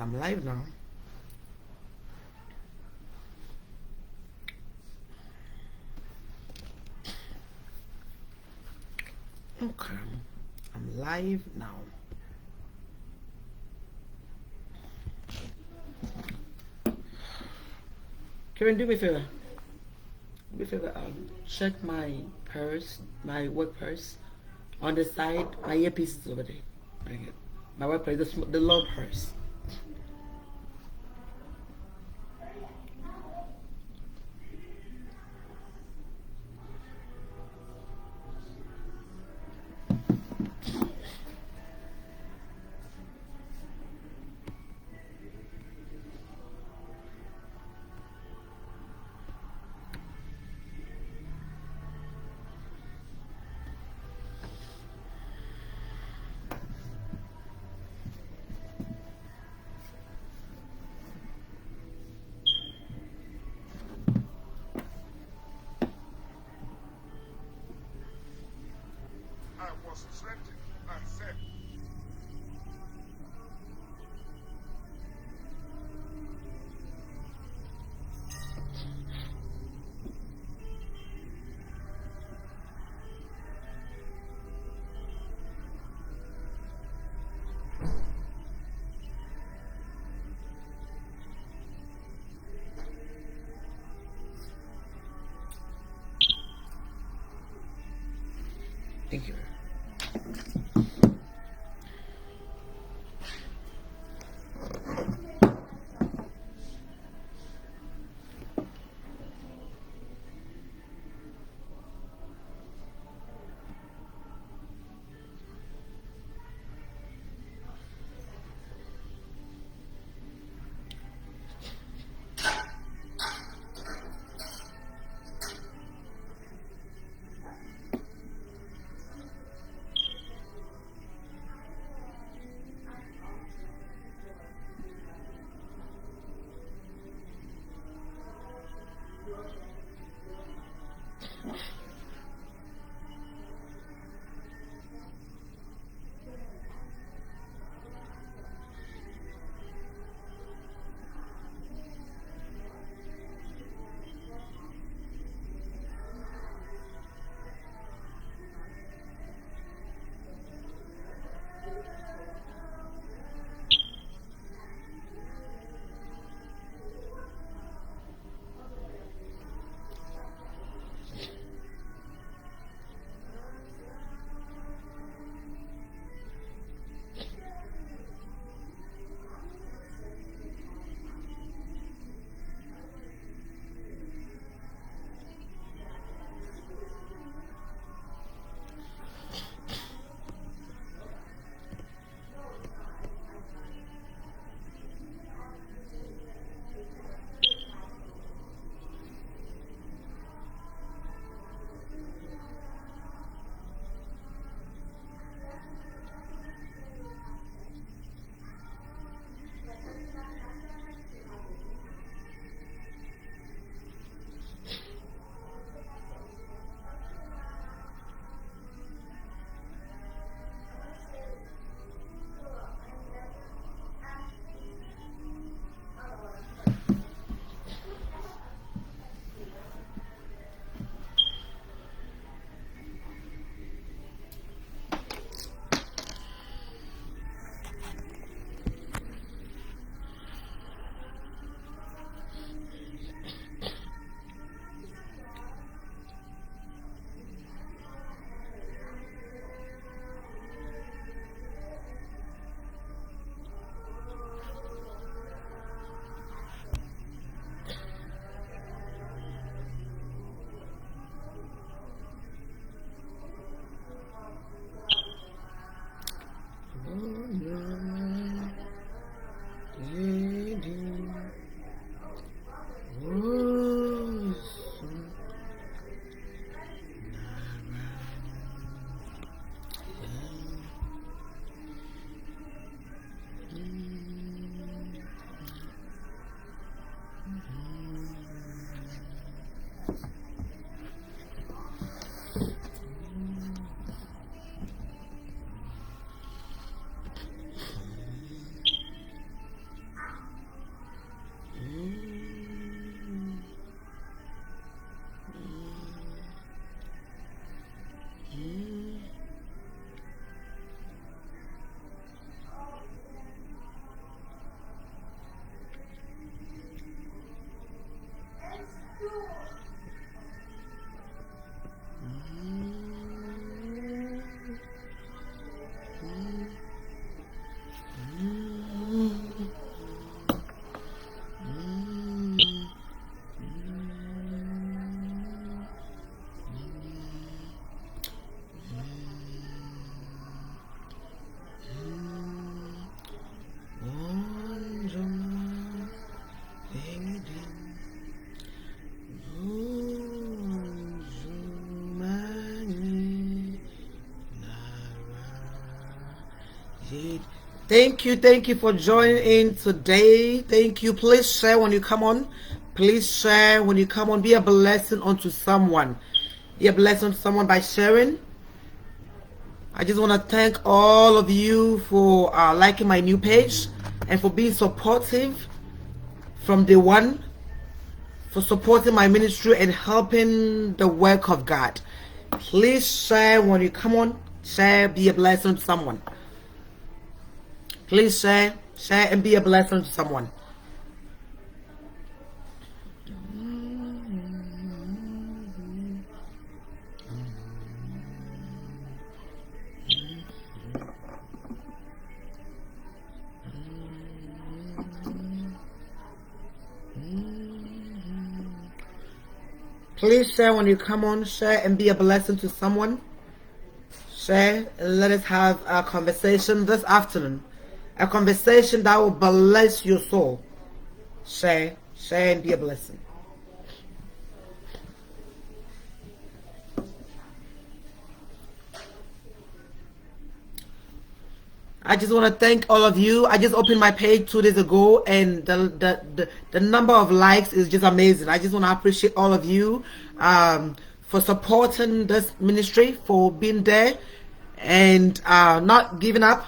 I'm live now. Okay, I'm live now. Karen, do me a favor. Do me a favor. Check my purse, my work purse. On the side, my earpiece is over there. Bring it. My work purse, the low purse. Thank you. Thank you for joining in today. Thank you. Please share when you come on. Please share when you come on. Be a blessing unto someone. Be a blessing to someone by sharing. I just want to thank all of you for liking my new page and for being supportive from day one, for supporting my ministry and helping the work of God. Please share when you come on. Share, be a blessing to someone. Please share and be a blessing to someone. Please share when you come on. Share and be a blessing to someone. Share and let us have a conversation this afternoon. A conversation that will bless your soul. Share and be a blessing. I just want to thank all of you. I just opened my page 2 days ago, and the number of likes is just amazing. I just want to appreciate all of you for supporting this ministry, for being there and not giving up.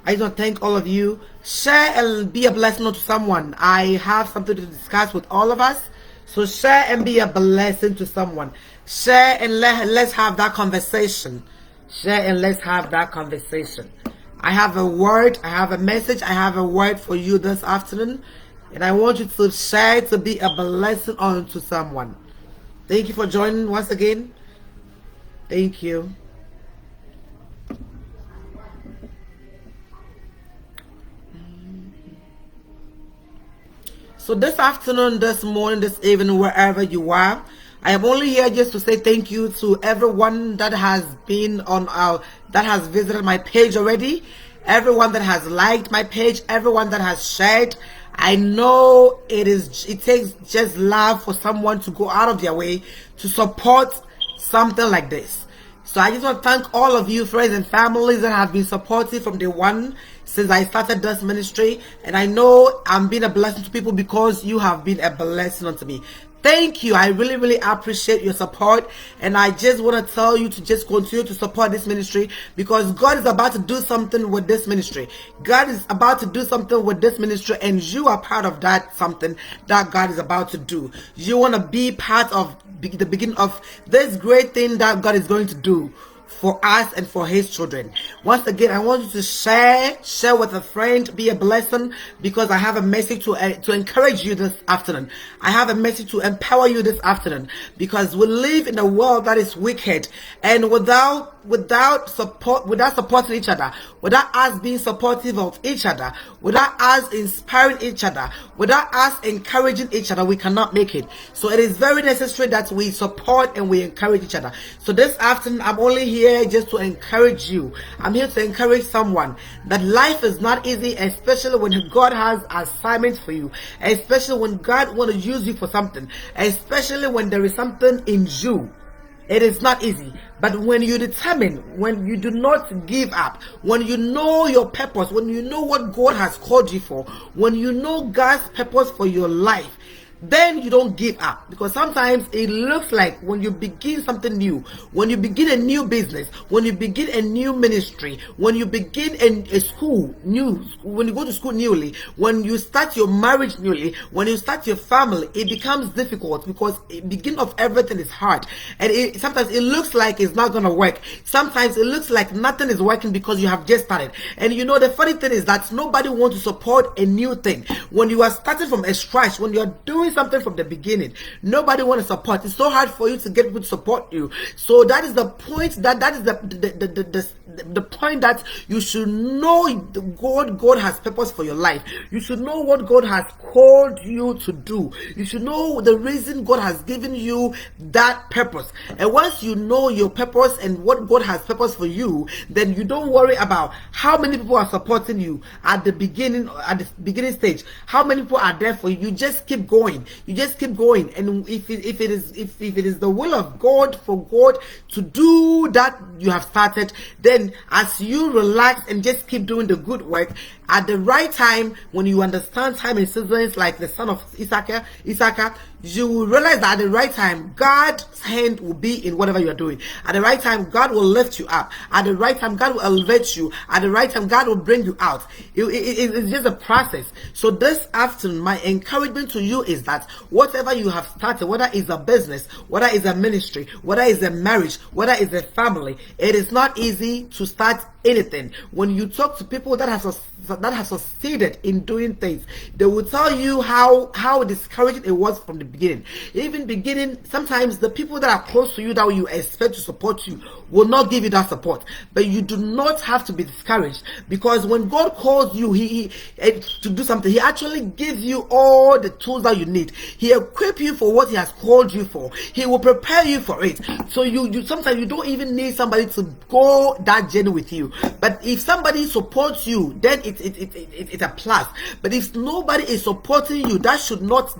I just want to thank all of you. Share and be a blessing to someone. I have something to discuss with all of us. So share and be a blessing to someone. Share and let's have that conversation. Share and let's have that conversation. I have a word, I have a message, I have a word for you this afternoon. And I want you to share to be a blessing unto someone. Thank you for joining once again. Thank you. So this afternoon, this morning, this evening, wherever you are, I am only here just to say thank you to everyone that has been on that has visited my page already, everyone that has liked my page, everyone that has shared. I know it takes just love for someone to go out of their way to support something like this. So I just want to thank all of you friends and families that have been supportive from day one since I started this ministry. And I know I'm being a blessing to people because you have been a blessing unto me. Thank you. I really appreciate your support. And I just want to tell you to just continue to support this ministry because God is about to do something with this ministry. God is about to do something with this ministry and you are part of that something that God is about to do. You want to be part of the beginning of this great thing that God is going to do for us and for his children. Once again, I want you to share with a friend, be a blessing, because I have a message to encourage you this afternoon. I have a message to empower you this afternoon because we live in a world that is wicked, and without supporting each other, without us being supportive of each other, without us inspiring each other, without us encouraging each other, we cannot make it. So it is very necessary that we support and we encourage each other. So this afternoon, I'm only here just to encourage you. I'm here to encourage someone that life is not easy, especially when God has assignments for you, especially when God wants to use you for something, especially when there is something in you. It is not easy, but when you determine, when you do not give up, when you know your purpose, when you know what God has called you for, when you know God's purpose for your life, then you don't give up. Because sometimes it looks like when you begin something new, when you begin a new business, when you begin a new ministry, when you begin a school new, when you go to school newly, when you start your marriage newly, when you start your family, it becomes difficult because the beginning of everything is hard, and sometimes it looks like it's not gonna work. Sometimes it looks like nothing is working because you have just started. And you know the funny thing is that nobody wants to support a new thing. When you are starting from a scratch, when you are doing something from the beginning, nobody want to support. It's so hard for you to get people to support you. So that is the point, that is the point, that you should know God has purpose for your life. You should know what God has called you to do. You should know the reason God has given you that purpose. And once you know your purpose and what God has purpose for you, then you don't worry about how many people are supporting you at the beginning stage. How many people are there for you? You just keep going. You just keep going. And if it is the will of God for God to do that you have started, then as you relax and just keep doing the good work, At the right time, when you understand time and seasons, like the son of Issachar, you will realize that at the right time, God's hand will be in whatever you are doing. At the right time, God will lift you up. At the right time, God will elevate you. At the right time, God will bring you out. It's just a process. So this afternoon, my encouragement to you is that whatever you have started, whether it's a business, whether it's a ministry, whether it's a marriage, whether it's a family, it is not easy to start anything. When you talk to people that have succeeded in doing things, they will tell you how discouraging it was from the beginning. Even beginning, sometimes the people that are close to you that you expect to support you will not give you that support. But you do not have to be discouraged, because when God calls you he to do something, he actually gives you all the tools that you need. He equips you for what he has called you for. He will prepare you for it. So you sometimes you don't even need somebody to go that journey with you. But if somebody supports you, then it's a plus. But if nobody is supporting you, that should not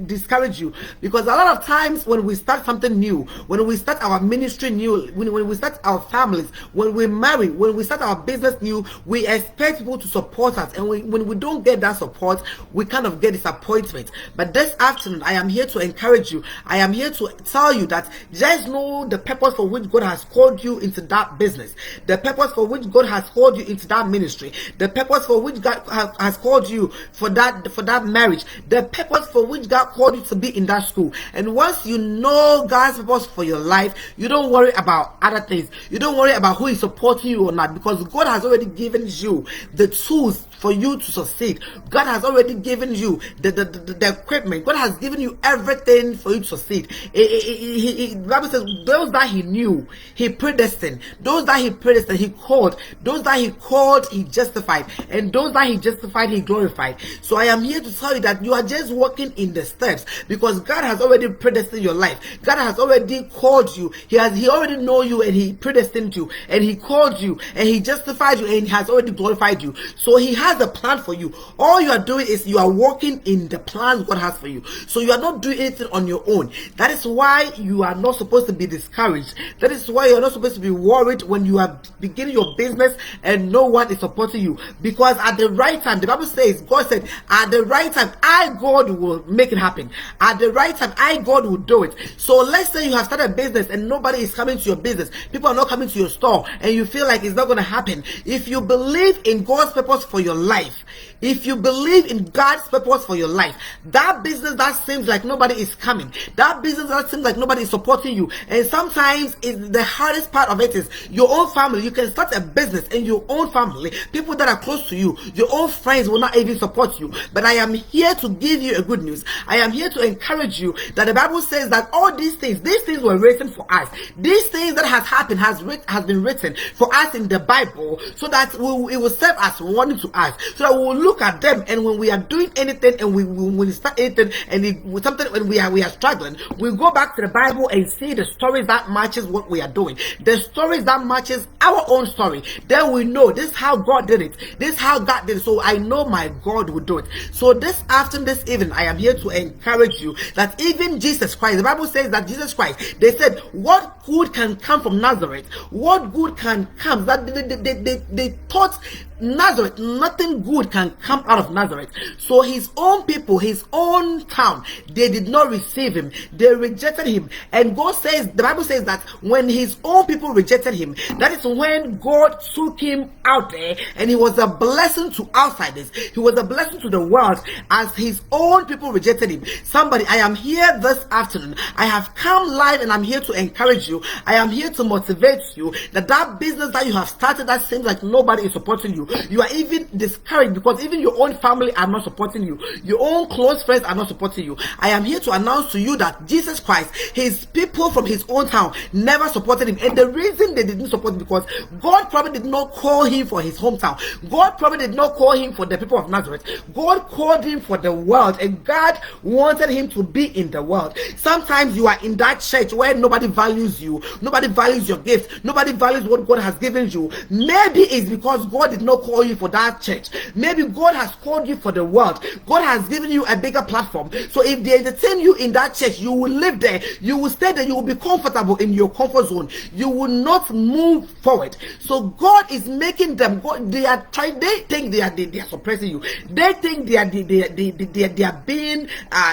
discourage you, because a lot of times when we start something new, when we start our ministry new, when we start our families, when we marry, when we start our business new, we expect people to support us, and when we don't get that support, we kind of get disappointment. But this afternoon, I am here to encourage you. I am here to tell you that just know the purpose for which God has called you into that business, the purpose for which God has called you into that ministry, the purpose for which God has called you for that marriage, the purpose for which God called you to be in that school. And once you know God's purpose for your life, you don't worry about other things. You don't worry about who is supporting you or not, because God has already given you the tools for you to succeed. God has already given you the equipment. God has given you everything for you to succeed. The Bible says those that he knew, he predestined. Those that he predestined, he called. Those that he called, he justified. And those that he justified, he glorified. So I am here to tell you that you are just walking in the steps, because God has already predestined your life. God has already called you. He already know you, and he predestined you, and he called you, and he justified you, and he has already glorified you. So he has a plan for you. All you are doing is you are walking in the plans God has for you. So you are not doing anything on your own. That is why you are not supposed to be discouraged. That is why you are not supposed to be worried when you are beginning your business and no one is supporting you. Because at the right time, the Bible says, God said, at the right time, I, God, will make it happen. At the right time, I, God, will do it. So let's say you have started a business and nobody is coming to your business. People are not coming to your store, and you feel like it's not going to happen. If you believe in God's purpose for your life, if you believe in God's purpose for your life, that business that seems like nobody is coming, that business that seems like nobody is supporting you, and sometimes the hardest part of it is your own family. You can start a business in your own family, people that are close to you, your own friends will not even support you. But I am here to give you a good news. I am here to encourage you that the Bible says that all these things were written for us. These things that has happened has been written for us in the Bible, so that it will serve as warning to us, so that we will look at them, and when we are doing anything, and when we start anything, and something when we are struggling, we go back to the Bible and see the stories that matches what we are doing, the stories that matches our own story. Then we know this is how God did it. This is how God did it. So I know my God will do it. So this afternoon, this evening, I am here to encourage you that even Jesus Christ, the Bible says that Jesus Christ, they said, what good can come from Nazareth? What good can come? That they thought Nazareth, nothing good can come out of Nazareth. So his own people, his own town, they did not receive him. They rejected him. And God says, the Bible says that when his own people rejected him, that is when God took him out there, and he was a blessing to outsiders. He was a blessing to the world, as his own people rejected him. Somebody, I am here this afternoon. I have come live, and I'm here to encourage you. I am here to motivate you that business that you have started that seems like nobody is supporting you. You are even discouraged because even your own family are not supporting you. Your own close friends are not supporting you. I am here to announce to you that Jesus Christ, his people from his own town, never supported him. And the reason they didn't support him, because God probably did not call him for his hometown. God probably did not call him for the people of Nazareth. God called him for the world, and God wanted him to be in the world. Sometimes you are in that church where nobody values you, nobody values your gift, nobody values what God has given you. Maybe it's because God did not not call you for that church. Maybe God has called you for the world. God has given you a bigger platform. So if they entertain you in that church, you will live there, you will stay there, you will be comfortable in your comfort zone, you will not move forward. So God is making them, they are trying, they think they are suppressing you, they think they are being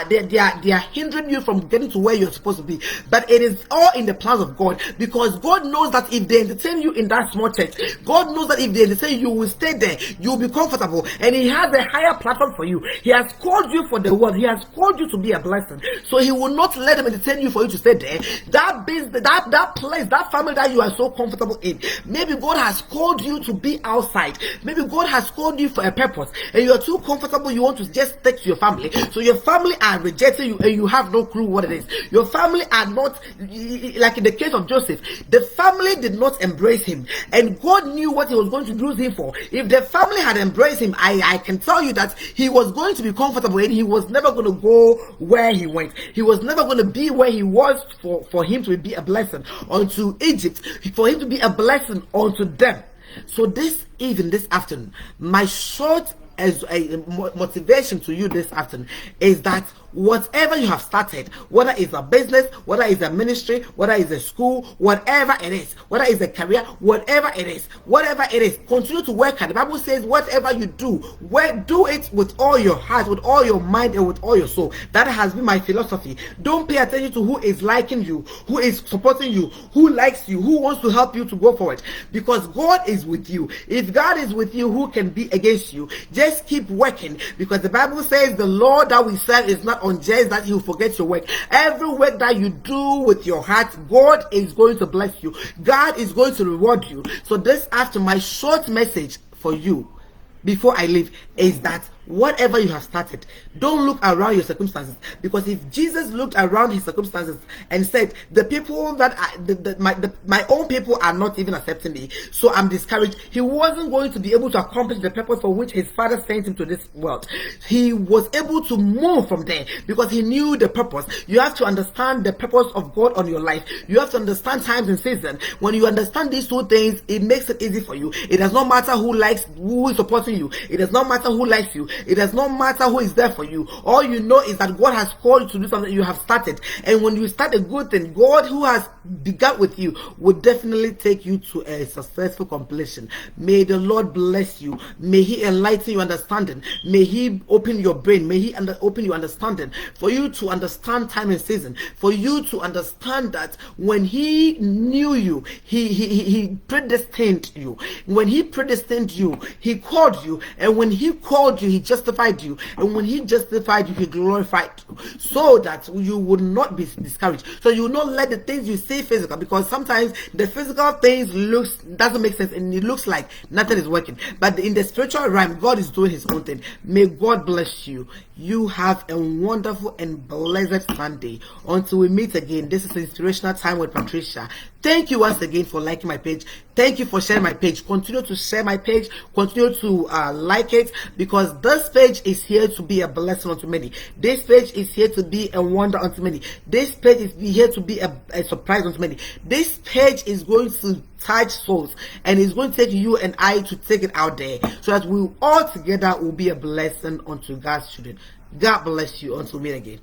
they are hindering you from getting to where you're supposed to be. But it is all in the plans of God, because God knows that if they entertain you in that small church, God knows that if they entertain you, will stay there, you will be comfortable, and He has a higher platform for you. He has called you for the world. He has called you to be a blessing, so He will not let them entertain you for you to stay there. That business, that place, that family that you are so comfortable in, maybe God has called you to be outside. Maybe God has called you for a purpose, and you are too comfortable. You want to just stick to your family, so your family are rejecting you, and you have no clue what it is. Your family are not, like in the case of Joseph, the family did not embrace him, and God knew what He was going to use him for. If the family had embraced him, I can tell you that he was going to be comfortable, and he was never going to go where he went. He was never going to be where he was for him to be a blessing unto Egypt, for him to be a blessing unto them. So this afternoon, my short as a motivation to you this afternoon is that whatever you have started, whether it's a business, whether it's a ministry, whether it's a school, whatever it is, whether it's a career, whatever it is, continue to work hard. The Bible says whatever you do, do it with all your heart, with all your mind, and with all your soul. That has been my philosophy. Don't pay attention to who is liking you, who is supporting you, who likes you, who wants to help you to go forward, because God is with you. If God is with you, who can be against you? Just keep working, because the Bible says the Lord that we serve is not unjust that He will forget your work. Every work that you do with your heart, God is going to bless you. God is going to reward you. So this after, my short message for you before I leave is that whatever you have started, don't look around your circumstances, because if Jesus looked around His circumstances and said, the people that my own people are not even accepting me, so I'm discouraged, He wasn't going to be able to accomplish the purpose for which His Father sent Him to this world. He was able to move from there because He knew the purpose. You have to understand the purpose of God on your life. You have to understand times and seasons. When you understand these two things, it makes it easy for you. It does not matter who is supporting you. It does not matter who likes you. It does not matter who is there for you. All you know is that God has called you to do something you have started. And when you start a good thing, God who has begun with you will definitely take you to a successful completion. May the Lord bless you. May He enlighten your understanding. May He open your brain. May He open your understanding for you to understand time and season. For you to understand that when He knew you, He predestined you. When He predestined you, He called you. And when He called you, He justified you. And when He justified you, He glorified you, so that you would not be discouraged. So you will not let the things you see physical, because sometimes the physical things doesn't make sense, and it looks like nothing is working. But in the spiritual realm, God is doing His own thing. May God bless you. You have a wonderful and blessed Sunday. Until we meet again, this is Inspirational Time with Patricia. Thank you once again for liking my page. Thank you for sharing my page. Continue to share my page. Continue to like it, because this page is here to be a blessing unto many. This page is here to be a wonder unto many. This page is here to be a surprise unto many. This page is going to touch souls, and it's going to take you and I to take it out there, so that we all together will be a blessing unto God's children. God bless you. Until we meet again.